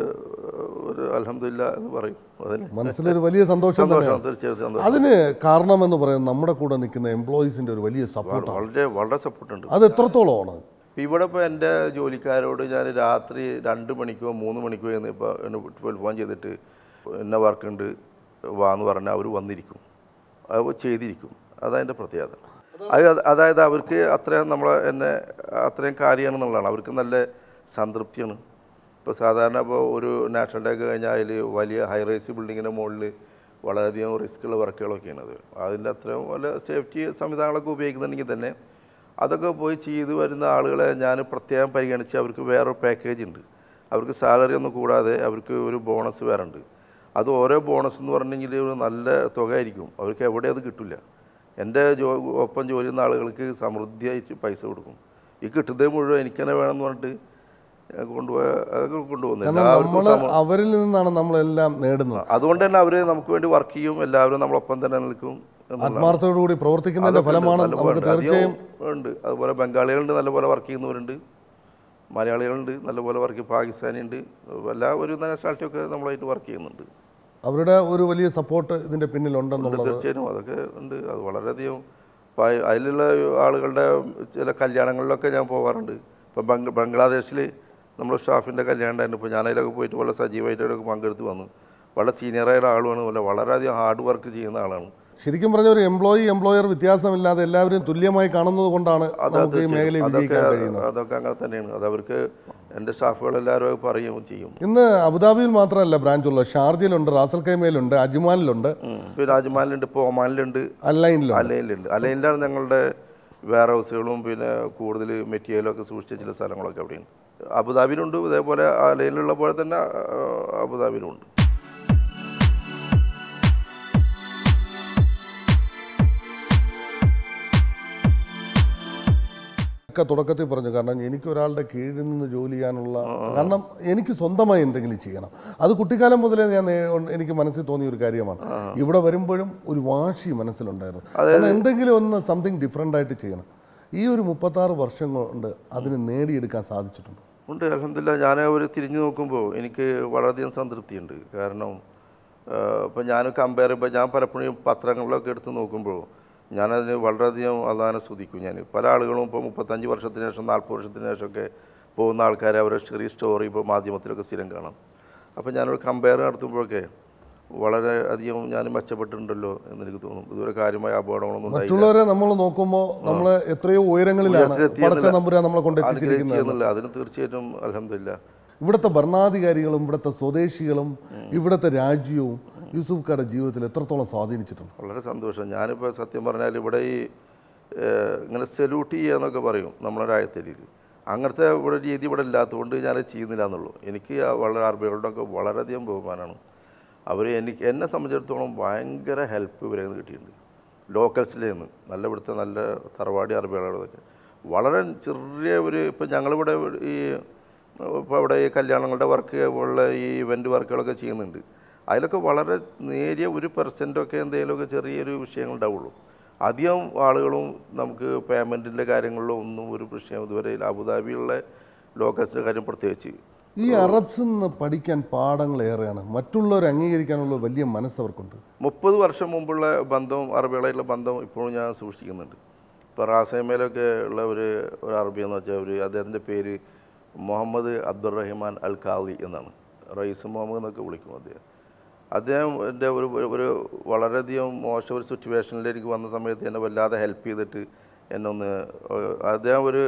അൽഹംദുലില്ലാ എന്ന് പറയും. അതിന് മനസ്സിലൊരു വലിയ സന്തോഷം. തീർച്ചയായിട്ടും. അതിന് കാരണമെന്ന് പറയുന്നത് നമ്മുടെ കൂടെ നിൽക്കുന്ന എംപ്ലോയീസിൻ്റെ ഒരു വലിയ സപ്പോർട്ട്, വളരെ സപ്പോർട്ടുണ്ട്. അത് എത്രത്തോളമാണ്? ഇവിടെ ഇപ്പോൾ എൻ്റെ ജോലിക്കാരോട് ഞാൻ രാത്രി 2 മണിക്കോ 3 മണിക്കോ എന്ന് ഇപ്പോൾ ഫോൺ ചെയ്തിട്ട് എന്നെ വർക്കുണ്ട് വാന്ന് പറഞ്ഞാൽ അവർ വന്നിരിക്കും, അത് ചെയ്തിരിക്കും. അതതിൻ്റെ പ്രത്യേകത. അതായത് അവർക്ക് അത്രയും അത്രയും കാര്യമാണെന്നുള്ളതാണ്. അവർക്ക് നല്ല സംതൃപ്തിയാണ്. ഇപ്പോൾ സാധാരണ ഇപ്പോൾ ഒരു നാഷണൽ ഡേ ഒക്കെ കഴിഞ്ഞാൽ അതിൽ വലിയ ഹൈ റൈസ് ബിൽഡിങ്ങിൻ്റെ മുകളിൽ വളരെയധികം റിസ്ക്കുള്ള വർക്കുകളൊക്കെയാണ്. അതിൻ്റെ അത്രയും വല്ല സേഫ്റ്റി സംവിധാനങ്ങളൊക്കെ ഉപയോഗിക്കുന്നുണ്ടെങ്കിൽ തന്നെ അതൊക്കെ പോയി ചെയ്ത് വരുന്ന ആളുകളെ ഞാൻ പ്രത്യേകം പരിഗണിച്ച് അവർക്ക് വേറൊരു പാക്കേജ് ഉണ്ട്. അവർക്ക് സാലറി ഒന്നും കൂടാതെ അവർക്ക് ഒരു ബോണസ് വേറെ ഉണ്ട്. അത് ഓരോ ബോണസ് എന്ന് പറഞ്ഞെങ്കിൽ ഒരു നല്ല തുക ആയിരിക്കും. അവർക്ക് എവിടെ അത് കിട്ടില്ല. എൻ്റെ ഒപ്പം ജോലി ചെയ്യുന്ന ആളുകൾക്ക് സമൃദ്ധിയായിട്ട് പൈസ കൊടുക്കും. ഈ കിട്ടുന്നത് മുഴുവൻ എനിക്ക് തന്നെ വേണമെന്ന് പറഞ്ഞിട്ട് കൊണ്ടുപോകുന്നത്. അവരിൽ നിന്നാണ് നമ്മളെല്ലാം നേടുന്നത്. അതുകൊണ്ട് തന്നെ അവർ നമുക്ക് വേണ്ടി വർക്ക് ചെയ്യും. എല്ലാവരും നമ്മളൊപ്പം തന്നെ നിൽക്കും. ആത്മാർത്ഥത്തോടുകൂടി പ്രവർത്തിക്കുന്നതിൻ്റെ ഫലമാണ് നമുക്ക് തീർച്ചയായും ഉണ്ട്. അതുപോലെ ബംഗാളികളുണ്ട്, നല്ലപോലെ വർക്ക് ചെയ്യുന്നവരുണ്ട്. മലയാളികളുണ്ട്, നല്ലപോലെ വർക്ക് ചെയ്യുക. പാകിസ്ഥാനി ഉണ്ട്. എല്ലാ ഒരു നാഷണാലിറ്റിയൊക്കെ നമ്മളായിട്ട് വർക്ക് ചെയ്യുന്നുണ്ട്. അവരുടെ ഒരു വലിയ സപ്പോർട്ട് ഇതിൻ്റെ പിന്നിലുണ്ടെന്നുള്ളത് തീർച്ചയായും അതൊക്കെ ഉണ്ട്. അത് വളരെയധികം അതിലുള്ള ആളുകളുടെ ചില കല്യാണങ്ങളിലൊക്കെ ഞാൻ പോകാറുണ്ട്. ഇപ്പം ബംഗ്ലാദേശിൽ നമ്മുടെ സ്റ്റാഫിൻ്റെ കല്യാണം ഉണ്ടായിരുന്നു. ഇപ്പോൾ ഞാനതിലൊക്കെ പോയിട്ട് വളരെ സജീവമായിട്ടൊക്കെ പങ്കെടുത്ത് വന്നു. വളരെ സീനിയറായ ആളുമാണ്, വളരെയധികം ഹാർഡ് വർക്ക് ചെയ്യുന്ന ആളാണ്. ശരിക്കും പറഞ്ഞ ഒരു എംപ്ലോയർ വ്യത്യാസമില്ലാതെ എല്ലാവരും തുല്യമായി കാണുന്നത് കൊണ്ടാണ് നമുക്ക് ഈ മേഖലയിൽ വിജയിക്കാൻ കഴിയുന്നത്. അതൊക്കെ അങ്ങനെ തന്നെയാണ്. അതവർക്ക് എൻ്റെ സ്റ്റാഫുകളെല്ലാവരും പറയുകയും ചെയ്യും. ഇന്ന് അബുദാബിയിൽ മാത്രമല്ല ബ്രാഞ്ച് ഉള്ളത്, ഷാർജയിലുണ്ട്, റാസൽ ഖൈമയിലുണ്ട്, അജ്മാനിലുണ്ട്. പിന്നെ അജ്മാനിലുണ്ട്, ഇപ്പോൾ ഒമാനിലുണ്ട്, അലൈനിലുണ്ട്. അലൈനിലാണ് ഞങ്ങളുടെ വെയർ ഹൗസുകളും പിന്നെ കൂടുതൽ മെറ്റീരിയലൊക്കെ സൂക്ഷിച്ച ചില സ്ഥലങ്ങളൊക്കെ അവിടെയുണ്ട്. അബുദാബിയിലുണ്ട്, ഇതേപോലെ അലൈനിലുള്ള പോലെ തന്നെ അബുദാബിയിലുണ്ട്. തുടക്കത്തിൽ പറഞ്ഞു, കാരണം എനിക്ക് ഒരാളുടെ കീഴിൽ നിന്ന് ജോലി ചെയ്യാനുള്ള, കാരണം എനിക്ക് സ്വന്തമായി എന്തെങ്കിലും ചെയ്യണം. അത് കുട്ടിക്കാലം മുതലേ എനിക്ക് മനസ്സിൽ തോന്നിയ ഒരു കാര്യമാണ്. ഇവിടെ വരുമ്പോഴും ഒരു വാശി മനസ്സിലുണ്ടായിരുന്നു, കാരണം എന്തെങ്കിലും ഒന്ന് സംതിങ് ഡിഫറെൻ്റ് ആയിട്ട് ചെയ്യണം. ഈ ഒരു 36 വർഷം കൊണ്ട് അതിന് നേടിയെടുക്കാൻ സാധിച്ചിട്ടുണ്ട്. ഉണ്ട്, അൽഹംദുലില്ലാ. ഞാൻ ഒരു തിരിഞ്ഞു നോക്കുമ്പോൾ എനിക്ക് വളരെയധികം സംതൃപ്തിയുണ്ട്. കാരണം ഇപ്പം ഞാൻ കമ്പയർ ചെയ്യുമ്പോൾ ഞാൻ പലപ്പോഴും പത്രങ്ങളിലൊക്കെ എടുത്ത് നോക്കുമ്പോൾ ഞാനതിന് വളരെയധികം അള്ളാനെ സ്തുതിക്കും. ഞാൻ പല ആളുകളും ഇപ്പോൾ 35 വർഷത്തിന് ശേഷം 40 വർഷത്തിന് ശേഷമൊക്കെ പോകുന്ന ആൾക്കാരെ അവരെ ചെറിയ സ്റ്റോറി ഇപ്പോൾ മാധ്യമത്തിലൊക്കെ സ്ഥിരം കാണാം. അപ്പോൾ ഞാനൊരു കമ്പയർ നടത്തുമ്പോഴൊക്കെ വളരെ അധികം ഞാൻ മെച്ചപ്പെട്ടിട്ടുണ്ടല്ലോ എന്ന് എനിക്ക് തോന്നും. ഇതുവരെ കാര്യമായ അപകടങ്ങളൊന്നും മറ്റുള്ളവരെ നമ്മൾ നോക്കുമ്പോൾ നമ്മൾ എത്രയോ ഉയരങ്ങളിലാണ് നമ്മളെ കൊണ്ടെത്തിച്ചിരിക്കുന്നത്. അതിന് തീർച്ചയായിട്ടും അൽഹംദുലില്ലാ ഇവിടുത്തെ ഭരണാധികാരികളും ഇവിടുത്തെ സ്വദേശികളും ഇവിടുത്തെ രാജ്യവും യൂസുഫ്ക്കായുടെ ജീവിതത്തിൽ എത്രത്തോളം സ്വാധീനിച്ചിട്ടുണ്ട്? വളരെ സന്തോഷം. ഞാനിപ്പോൾ സത്യം പറഞ്ഞാൽ ഇവിടെ ഈ ഇങ്ങനെ സല്യൂട്ട് ചെയ്യുക എന്നൊക്കെ പറയും നമ്മുടെ രാജ്യത്തിൽ, അങ്ങനത്തെ ഇവിടെ രീതി ഇവിടെ ഇല്ലാത്തതുകൊണ്ട് ഞാൻ ചെയ്യുന്നില്ല എന്നുള്ളൂ. എനിക്ക് വളരെ അറബികളുടെയൊക്കെ വളരെയധികം ബഹുമാനമാണ്. അവർ എന്നെ സംബന്ധിച്ചിടത്തോളം ഭയങ്കര ഹെൽപ്പ് ഇവരെ നിന്ന് കിട്ടിയിട്ടുണ്ട്. ലോക്കൽസിൽ നിന്ന് നല്ല ഇവിടുത്തെ നല്ല തറവാടി അറബികളുടെയൊക്കെ വളരെ ചെറിയ ഒരു, ഇപ്പോൾ ഞങ്ങളിവിടെ ഇപ്പോൾ ഇവിടെ ഈ കല്യാണങ്ങളുടെ വർക്ക് ഉള്ള ഈ ഇവൻ്റ് വർക്കുകളൊക്കെ ചെയ്യുന്നുണ്ട്. അതിലൊക്കെ വളരെ നേരിയ 1% എന്തെങ്കിലുമൊക്കെ ചെറിയൊരു വിഷയങ്ങളുണ്ടാവുള്ളൂ. അധികം ആളുകളും നമുക്ക് പേയ്മെൻറ്റിൻ്റെ കാര്യങ്ങളിലോ ഒന്നും ഒരു വിഷയം ഇതുവരെ അബുദാബിയുള്ള ലോക്കൽസിൻ്റെ കാര്യം പ്രത്യേകിച്ച്. ഈ അറബ്സിൽ നിന്ന് പഠിക്കാൻ പാഠങ്ങളേറെയാണ്, മറ്റുള്ളവരെ അംഗീകരിക്കാനുള്ള വലിയ മനസ്സവർക്കുണ്ട്. 30 വർഷം മുമ്പുള്ള ബന്ധം, അറബികളായിട്ടുള്ള ബന്ധം ഇപ്പോഴും ഞാൻ സൂക്ഷിക്കുന്നുണ്ട്. ഇപ്പോൾ റാസേമയിലൊക്കെ ഉള്ള ഒരു അറബിയെന്ന് വെച്ചാൽ അദ്ദേഹത്തിൻ്റെ പേര് മുഹമ്മദ് അബ്ദുറഹിമാൻ അൽ ഖാദി എന്നാണ്. റയീസ് മുഹമ്മദ് എന്നൊക്കെ വിളിക്കും അദ്ദേഹം എൻ്റെ ഒരു വളരെയധികം മോശം ഒരു സിറ്റുവേഷനിലേക്ക് വന്ന സമയത്ത് എന്നെ വല്ലാതെ ഹെൽപ്പ് ചെയ്തിട്ട് അദ്ദേഹം ഒരു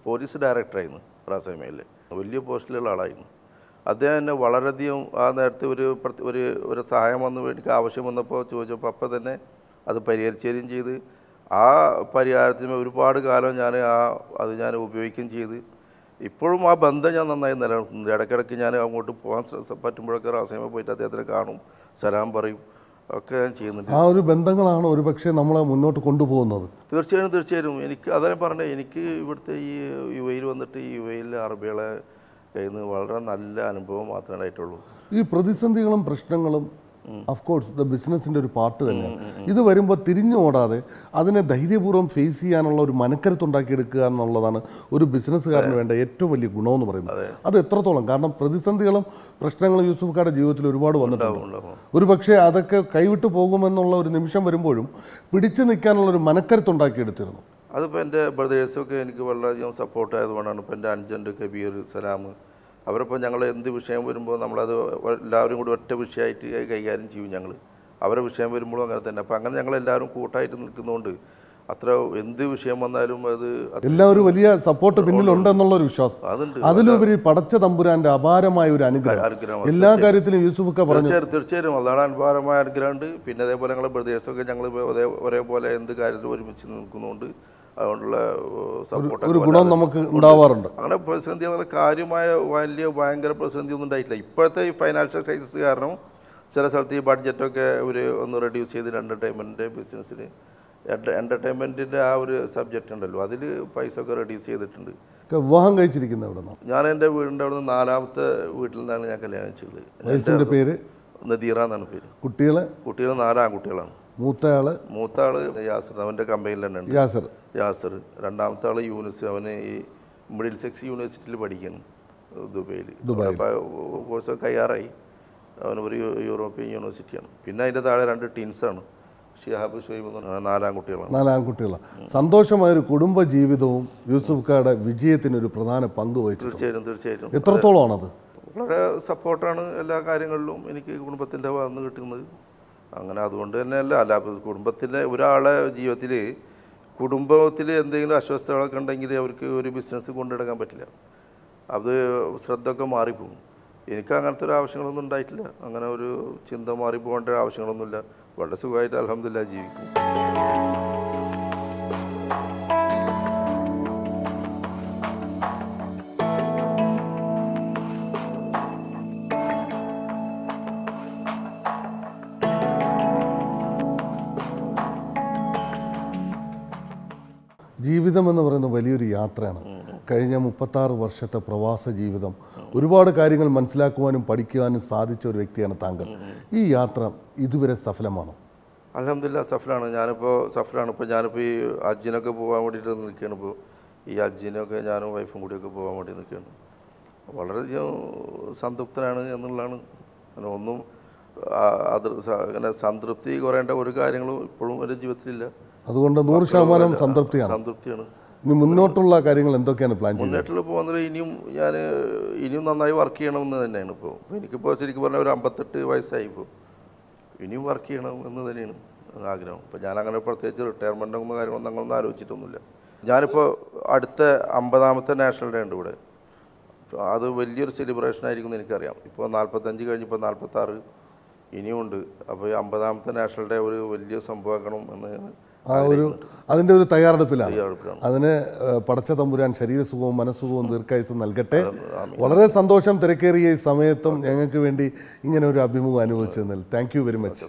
പോലീസ് ഡയറക്ടറായിരുന്നു റാസേമയിൽ, വലിയ പോസ്റ്റിലുള്ള ആളായിരുന്നു. അദ്ദേഹം എന്നെ വളരെയധികം ആ നേരത്തെ ഒരു സഹായം വന്ന് എനിക്ക് ആവശ്യം വന്നപ്പോൾ ചോദിച്ചപ്പോൾ അപ്പം തന്നെ അത് പരിഹരിച്ചുതരികയും ചെയ്ത് ആ പരിഹാരത്തിന് ഒരുപാട് കാലം അത് ഞാൻ ഉപയോഗിക്കുകയും ചെയ്ത് ഇപ്പോഴും ആ ബന്ധം ഞാൻ നന്നായി നിലനിർത്തുന്നുണ്ട്. ഇടയ്ക്കിടയ്ക്ക് ഞാൻ അങ്ങോട്ട് പോകാൻ പറ്റുമ്പോഴൊക്കെ റാസേമ പോയിട്ട് അദ്ദേഹത്തിനെ കാണും, സലാം പറയും, ഒക്കെ ഞാൻ ചെയ്യുന്നുണ്ട്. ആ ഒരു ബന്ധങ്ങളാണ് ഒരു പക്ഷേ നമ്മളെ മുന്നോട്ട് കൊണ്ടുപോകുന്നത്. തീർച്ചയായും എനിക്ക് അതാണ് പറഞ്ഞത്. എനിക്ക് ഇവിടുത്തെ ഈ UAE വന്നിട്ട് ഈ UAE അറബികളെ കയ്യിൽ നിന്ന് വളരെ നല്ല അനുഭവം മാത്രമേ ഉണ്ടായിട്ടുള്ളൂ. ഈ പ്രതിസന്ധികളും പ്രശ്നങ്ങളും അഫ്കോഴ്സ് ദ ബിസിനസ്സിൻ്റെ ഒരു പാർട്ട് തന്നെയാണ്. ഇത് വരുമ്പോൾ തിരിഞ്ഞു ഓടാതെ അതിനെ ധൈര്യപൂർവ്വം ഫേസ് ചെയ്യാനുള്ള ഒരു മനക്കരുത്തുണ്ടാക്കിയെടുക്കുക എന്നുള്ളതാണ് ഒരു ബിസിനസ്സുകാരന് വേണ്ട ഏറ്റവും വലിയ ഗുണമെന്ന് പറയുന്നത്. അത് എത്രത്തോളം, കാരണം പ്രതിസന്ധികളും പ്രശ്നങ്ങളും യൂസുഫ്ക്കാരുടെ ജീവിതത്തിൽ ഒരുപാട് വന്നിട്ടുണ്ട്. ഒരു പക്ഷേ അതൊക്കെ കൈവിട്ടു പോകുമെന്നുള്ള ഒരു നിമിഷം വരുമ്പോഴും പിടിച്ചു നിൽക്കാനുള്ളൊരു മനക്കരുത്തുണ്ടാക്കിയെടുത്തിരുന്നു. അതിപ്പോൾ എൻ്റെ ബ്രദേഴ്സൊക്കെ എനിക്ക് വളരെയധികം സപ്പോർട്ട് ആയതുകൊണ്ടാണ്. ഇപ്പോൾ എൻ്റെ അനുജൻ്റെ കബീർ, സലാം, അവരിപ്പോൾ ഞങ്ങൾ എന്ത് വിഷയം വരുമ്പോൾ നമ്മളത് എല്ലാവരും കൂടി ഒറ്റ വിഷയമായിട്ട് കൈകാര്യം ചെയ്യും. ഞങ്ങൾ അവരുടെ വിഷയം വരുമ്പോഴും അങ്ങനെ തന്നെ. അപ്പോൾ അങ്ങനെ ഞങ്ങളെല്ലാവരും കൂട്ടായിട്ട് നിൽക്കുന്നതുകൊണ്ട് അത്ര എന്ത് വിഷയം വന്നാലും അത് എല്ലാവരും വലിയ സപ്പോർട്ട് പിന്നിലുണ്ടെന്നുള്ളൊരു വിശ്വാസം. അതിലുപരി പടച്ച തമ്പുരാൻ്റെ അപാരമായ ഒരു അനുഗ്രഹം എല്ലാ കാര്യത്തിലും യൂസുഫൊക്കെ പറഞ്ഞു. തീർച്ചയായും അതാണ് അപാരമായ അനുഗ്രഹമുണ്ട്. പിന്നെ അതേപോലെ ഞങ്ങളെ ബ്രദേഴ്സൊക്കെ ഞങ്ങൾ ഒരേപോലെ എന്ത് കാര്യത്തിലും ഒരുമിച്ച് നിൽക്കുന്നതുകൊണ്ട് അതുകൊണ്ടുള്ള സപ്പോർട്ട് ഒരു ഗുണം നമുക്ക് ഉണ്ടാവാറുണ്ട്. അങ്ങനെ പ്രതിസന്ധികളെ കാര്യമായ ഭയങ്കര പ്രതിസന്ധി ഒന്നും ഉണ്ടായിട്ടില്ല. ഇപ്പോഴത്തെ ഈ ഫൈനാൻഷ്യൽ ക്രൈസിസ് കാരണം ചില സ്ഥലത്ത് ഈ ബഡ്ജറ്റൊക്കെ ഒന്ന് റെഡ്യൂസ് ചെയ്ത് എൻ്റർടൈൻമെൻറ്റ് ബിസിനസ്സിന് എൻ്റർടൈൻമെൻറ്റിൻ്റെ ആ ഒരു സബ്ജക്റ്റ് ഉണ്ടല്ലോ, അതിൽ പൈസ ഒക്കെ റെഡ്യൂസ് ചെയ്തിട്ടുണ്ട്. വിവാഹം കഴിച്ചിരിക്കുന്നത് ഇവിടെ നിന്നാണ്. ഞാൻ എൻ്റെ വീടിൻ്റെ അവിടെ നിന്ന് 4ാമത്തെ വീട്ടിൽ നിന്നാണ് ഞാൻ കല്യാണം ചെയ്തത്. എൻ്റെ പേര് നദീറ എന്നാണ് പേര്. കുട്ടികൾ 4 ആൺകുട്ടികളാണ്. മൂത്ത ആള് യാസർ, അവൻ്റെ കമ്പനിയിൽ തന്നെ ഉണ്ട് യാസർ. രണ്ടാമത്തെ ആള് യൂനിസ്, അവന് ഈ മിഡിൽ സെക്സ് യൂണിവേഴ്സിറ്റിയിൽ പഠിക്കുന്നു ദുബൈയിൽ. അപ്പോൾ കോഴ്സൊക്കെ കയ്യാറായി. അവനൊരു യൂറോപ്യൻ യൂണിവേഴ്സിറ്റിയാണ്. പിന്നെ അതിൻ്റെ താഴെ 2 ടീൻസാണ്, ഷിഹാബ് ഷുഹൈബ്, 4 ആൺകുട്ടികളാണ്. സന്തോഷമായൊരു കുടുംബ ജീവിതവും യൂസുഫ്ക്കാരുടെ വിജയത്തിനൊരു പ്രധാന പങ്ക് വഹിച്ചു. തീർച്ചയായിട്ടും. എത്രത്തോളമാണത്? വളരെ സപ്പോർട്ടാണ് എല്ലാ കാര്യങ്ങളിലും എനിക്ക് കുടുംബത്തിൻ്റെ ഭാഗത്ത് നിന്ന് കിട്ടുന്നത്. അങ്ങനെ അതുകൊണ്ട് തന്നെയല്ല, കുടുംബത്തിൻ്റെ ഒരാളെ കുടുംബത്തിൽ എന്തെങ്കിലും അസ്വസ്ഥതകളൊക്കെ ഉണ്ടെങ്കിൽ അവർക്ക് ഒരു ബിസിനസ് കൊണ്ടുനടക്കാൻ പറ്റില്ല. അത് ശ്രദ്ധ ഒക്കെ മാറിപ്പോകും. എനിക്ക് അങ്ങനത്തെ ഒരു ആവശ്യങ്ങളൊന്നും ഉണ്ടായിട്ടില്ല. അങ്ങനെ ഒരു ചിന്ത മാറിപ്പോകേണ്ട ആവശ്യങ്ങളൊന്നുമില്ല. വളരെ സുഖമായിട്ട് അൽഹംദുലില്ലാഹ് ജീവിക്കും. ജീവിതം എന്ന് പറയുന്നത് വലിയൊരു യാത്രയാണ്. കഴിഞ്ഞ 36 വർഷത്തെ പ്രവാസ ജീവിതം, ഒരുപാട് കാര്യങ്ങൾ മനസ്സിലാക്കുവാനും പഠിക്കുവാനും സാധിച്ച ഒരു വ്യക്തിയാണ് താങ്കൾ. ഈ യാത്ര ഇതുവരെ സഫലമാണോ? അൽഹംദുലില്ലാ സഫലാണ്. സഫലാണ്. ഇപ്പോൾ ഞാനിപ്പോൾ ഈ ഹജ്ജിനൊക്കെ പോകാൻ വേണ്ടിയിട്ട് നിൽക്കുകയാണ്. ഇപ്പോൾ ഈ ഹജ്ജിനൊക്കെ ഞാനും വൈഫും കൂടിയൊക്കെ പോകാൻ വേണ്ടി നിൽക്കുകയാണ്. വളരെയധികം സംതൃപ്തനാണ് എന്നുള്ളതാണ്. അങ്ങനെ ഒന്നും അങ്ങനെ സംതൃപ്തി കുറയേണ്ട ഒരു കാര്യങ്ങളും ഇപ്പോഴും എൻ്റെ ജീവിതത്തിലില്ല. അതുകൊണ്ട് 100% സംതൃപ്തിയാണ്. ഇനി മുന്നോട്ടുള്ള കാര്യങ്ങൾ എന്തൊക്കെയാണ് പ്ലാൻ ചെയ്യുന്നത്? മുന്നോട്ടുള്ള പോകുന്നത് ഇനിയും നന്നായി വർക്ക് ചെയ്യണമെന്ന് തന്നെയാണ്. ഇപ്പോൾ എനിക്കിപ്പോൾ ശരിക്കും പറഞ്ഞാൽ ഒരു 58 വയസ്സായി. ഇപ്പോൾ ഇനിയും വർക്ക് ചെയ്യണം എന്ന് തന്നെയാണ് ആഗ്രഹം. ഇപ്പോൾ ഞാനങ്ങനെ പ്രത്യേകിച്ച് റിട്ടയർമെൻ്റ് ഒന്നും കാര്യങ്ങളൊന്നും അങ്ങനൊന്നും ആലോചിച്ചിട്ടൊന്നുമില്ല. ഞാനിപ്പോൾ അടുത്ത 50ാമത്തെ നാഷണൽ ഡേ ഉണ്ട് ഇവിടെ. അത് വലിയൊരു സെലിബ്രേഷൻ ആയിരിക്കും എന്ന് എനിക്കറിയാം. ഇപ്പോൾ 45 കഴിഞ്ഞിപ്പോൾ 46 ഇനിയുമുണ്ട്. അപ്പോൾ ഈ 50ാമത്തെ നാഷണൽ ഡേ ഒരു വലിയ സംഭവമാക്കണം എന്ന് അതിൻ്റെ ഒരു തയ്യാറെടുപ്പിലാണ്. അതിന് പടച്ച തമ്പുരാൻ ശരീരസുഖവും മനസ്സുഖവും ദീർഘായുസ്സും നൽകട്ടെ. വളരെ സന്തോഷം തിരക്കേറിയ ഈ സമയത്തും ഞങ്ങൾക്ക് വേണ്ടി ഇങ്ങനെ ഒരു അഭിമുഖം അനുഭവിച്ചതിൽ. Thank you very much.